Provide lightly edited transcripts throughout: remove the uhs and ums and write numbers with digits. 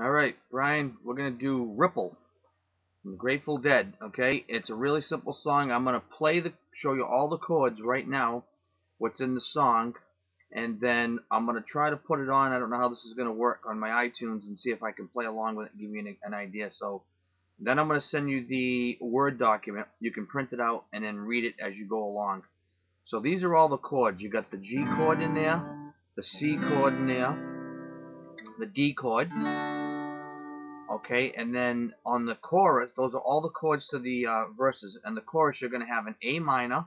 Alright, Brian, we're going to do Ripple from the Grateful Dead, okay? It's a really simple song. I'm going to show you all the chords right now, what's in the song, and then I'm going to try to put it on. I don't know how this is going to work on my iTunes and see if I can play along with it and give you an idea. So then I'm going to send you the Word document. You can print it out and then read it as you go along. So these are all the chords. You got the G chord in there, the C chord in there, the D chord. Okay, and then on the chorus, those are all the chords to the verses. And the chorus, you're going to have an A minor.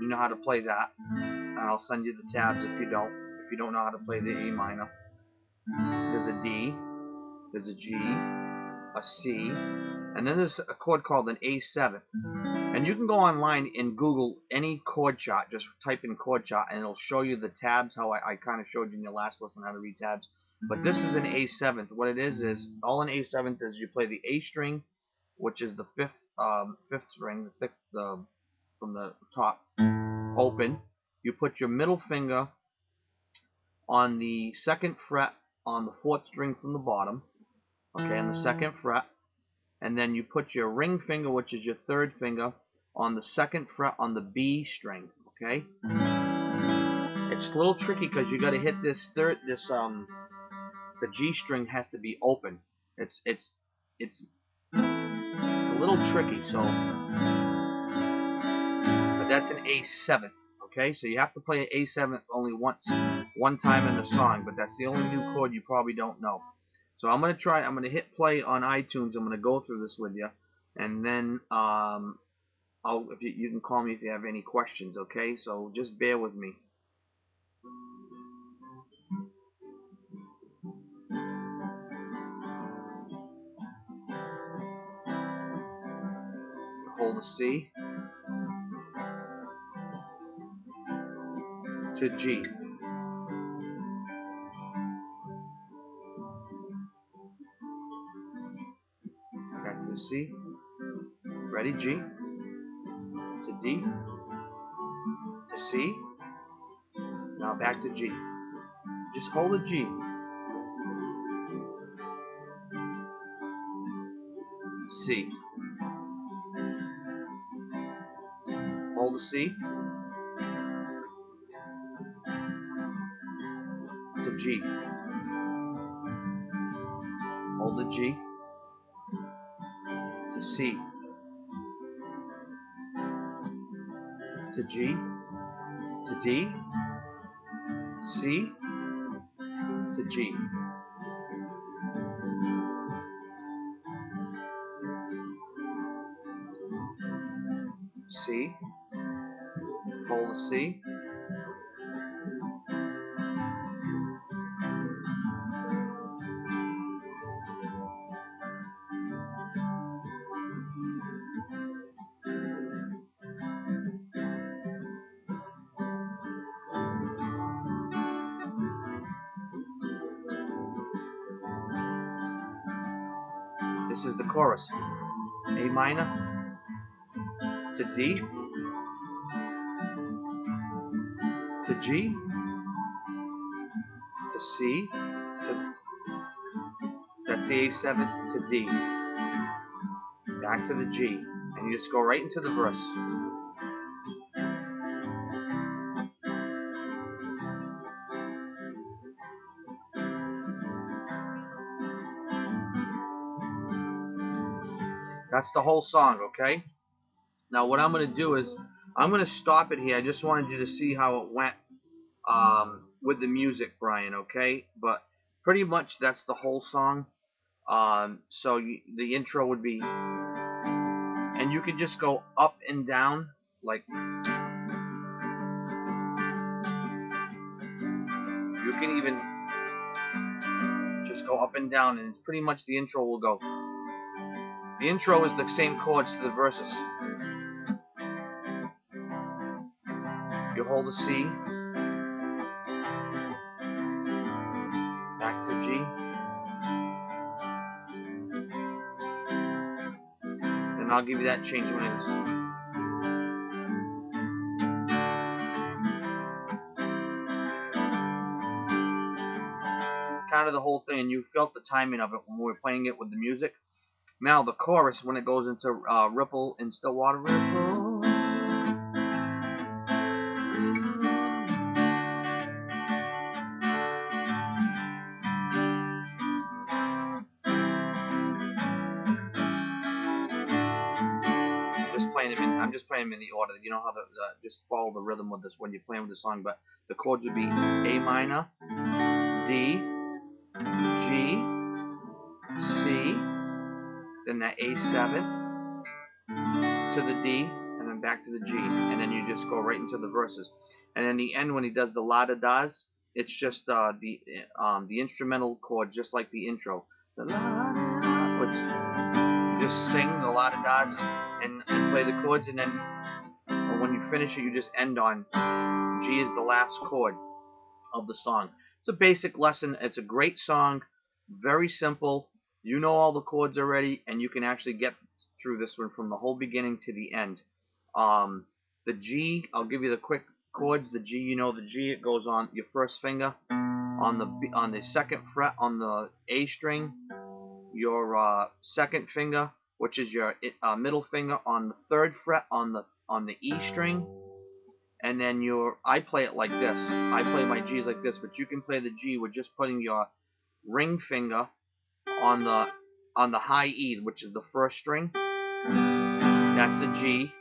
You know how to play that. And I'll send you the tabs if you don't. If you don't know how to play the A minor. There's a D. There's a G. A C. And then there's a chord called an A7. And you can go online and Google any chord chart. Just type in chord chart and it'll show you the tabs, how I kind of showed you in your last lesson how to read tabs. But this is an A7th. What it is all an A7th is you play the A string, which is the fifth string, from the top, open. You put your middle finger on the second fret on the fourth string from the bottom, okay, on the second fret, and then you put your ring finger, which is your third finger, on the second fret on the B string, okay. It's a little tricky because you got to hit the G string has to be open. It's a little tricky, so, but that's an A7th, okay? So you have to play an A7th only one time in the song, but that's the only new chord you probably don't know. So I'm gonna hit play on iTunes. I'm gonna go through this with you, and then if you can call me if you have any questions, okay? So just bear with me. Hold a C to G. Back to C. Ready? G to D to C. Now back to G. Just hold a G. C. Hold a C to G. Hold the G to C to G to D, C to G. C. Hold the C. This is the chorus. A minor to D to G to C to, that's the A7 to D. Back to the G. And you just go right into the verse. That's the whole song, okay? Now what I'm going to do is I'm going to stop it here. I just wanted you to see how it went with the music, Brian, okay? But pretty much that's the whole song. The intro would be, and you could just go up and down, like, you can even just go up and down, and it's pretty much the intro will go. The intro is the same chords to the verses. You hold a C, back to G, and I'll give you that change when it is. Kind of the whole thing, and you felt the timing of it when we were playing it with the music. Now the chorus, when it goes into Ripple in Stillwater, Ripple. I'm just playing them in the order. You know how just follow the rhythm with this when you're playing with the song. But the chords would be A minor, D, G, C, then that A7th to the D, and then back to the G, and then you just go right into the verses. And in the end, when he does the la da das, it's just the instrumental chord, just like the intro. The la da da, which you just sing the la da das and play the chords, and then when you finish it, you just end on G is the last chord of the song. It's a basic lesson. It's a great song, very simple. You know all the chords already, and you can actually get through this one from the whole beginning to the end. The G, I'll give you the quick chords. The G, you know the G, it goes on your first finger on the second fret on the A string, your second finger, which is your middle finger, on the third fret on the E string, and then I play it like this. I play my G's like this, but you can play the G with just putting your ring finger on the high E, which is the first string. That's the G.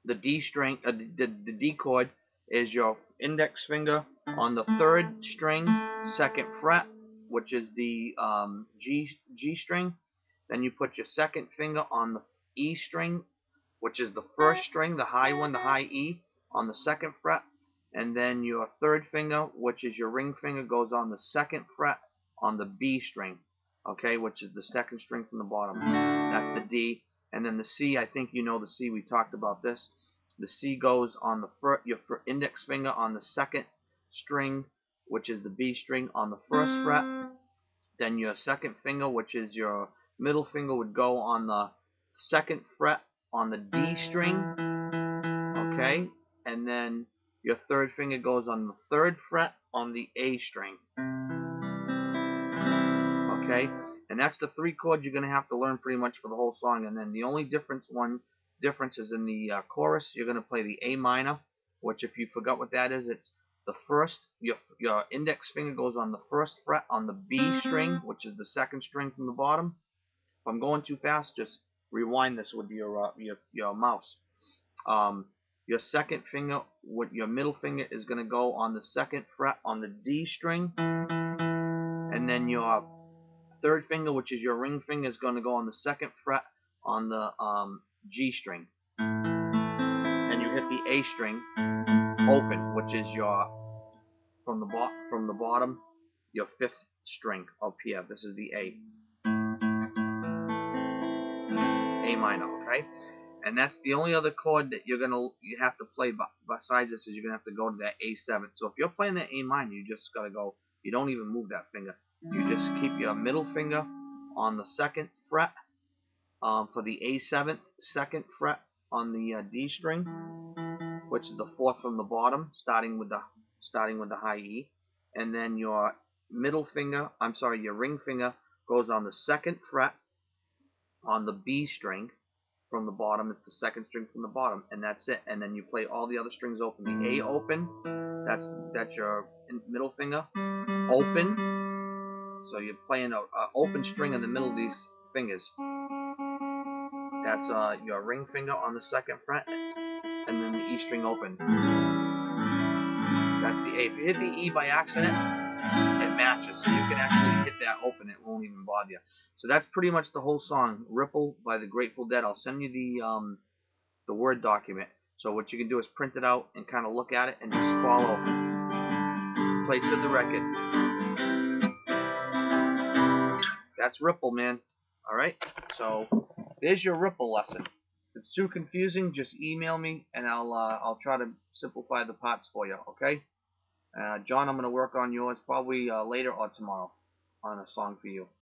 The D string, the D chord is your index finger on the third string, second fret, which is the G string. Then you put your second finger on the E string, which is the first string, the high one, the high E, on the second fret. And then your third finger, which is your ring finger, goes on the second fret on the B string, okay, which is the second string from the bottom. That's the D. And then the C, I think you know the C, we talked about this. The C goes on your index finger on the second string, which is the B string, on the first fret. Then your second finger, which is your middle finger, would go on the second fret on the D string, okay? And then your third finger goes on the third fret on the A string, okay? And that's the three chords you're going to have to learn pretty much for the whole song. And then the only difference is in the chorus. You're going to play the A minor, which if you forgot what that is, it's the first, your index finger goes on the first fret on the B string, which is the second string from the bottom. If I'm going too fast, just rewind this with your mouse. Your second finger, with your middle finger, is going to go on the second fret on the D string, and then your third finger, which is your ring finger, is going to go on the second fret on the G string, and you hit the A string open, which is your from the bottom, your fifth string up here. This is the A minor, okay? And that's the only other chord that you have to play besides this, is you're gonna have to go to that A7. So if you're playing that A minor, you just gotta go. You don't even move that finger. You just keep your middle finger on the second fret for the A7th, second fret on the D string, which is the fourth from the bottom, starting with the high E, and then your your ring finger goes on the second fret on the B string from the bottom. It's the second string from the bottom, and that's it. And then you play all the other strings open. The A open, that's your middle finger open. So you're playing a open string in the middle of these fingers. That's your ring finger on the second fret, and then the E string open. That's the A. If you hit the E by accident, it matches, so you can actually hit that open. It won't even bother you. So that's pretty much the whole song, Ripple by the Grateful Dead. I'll send you the Word document. So what you can do is print it out and kind of look at it and just follow. Play to the record. That's Ripple, man. All right. So there's your Ripple lesson. If it's too confusing, just email me and I'll try to simplify the parts for you. Okay. John, I'm going to work on yours probably later or tomorrow on a song for you.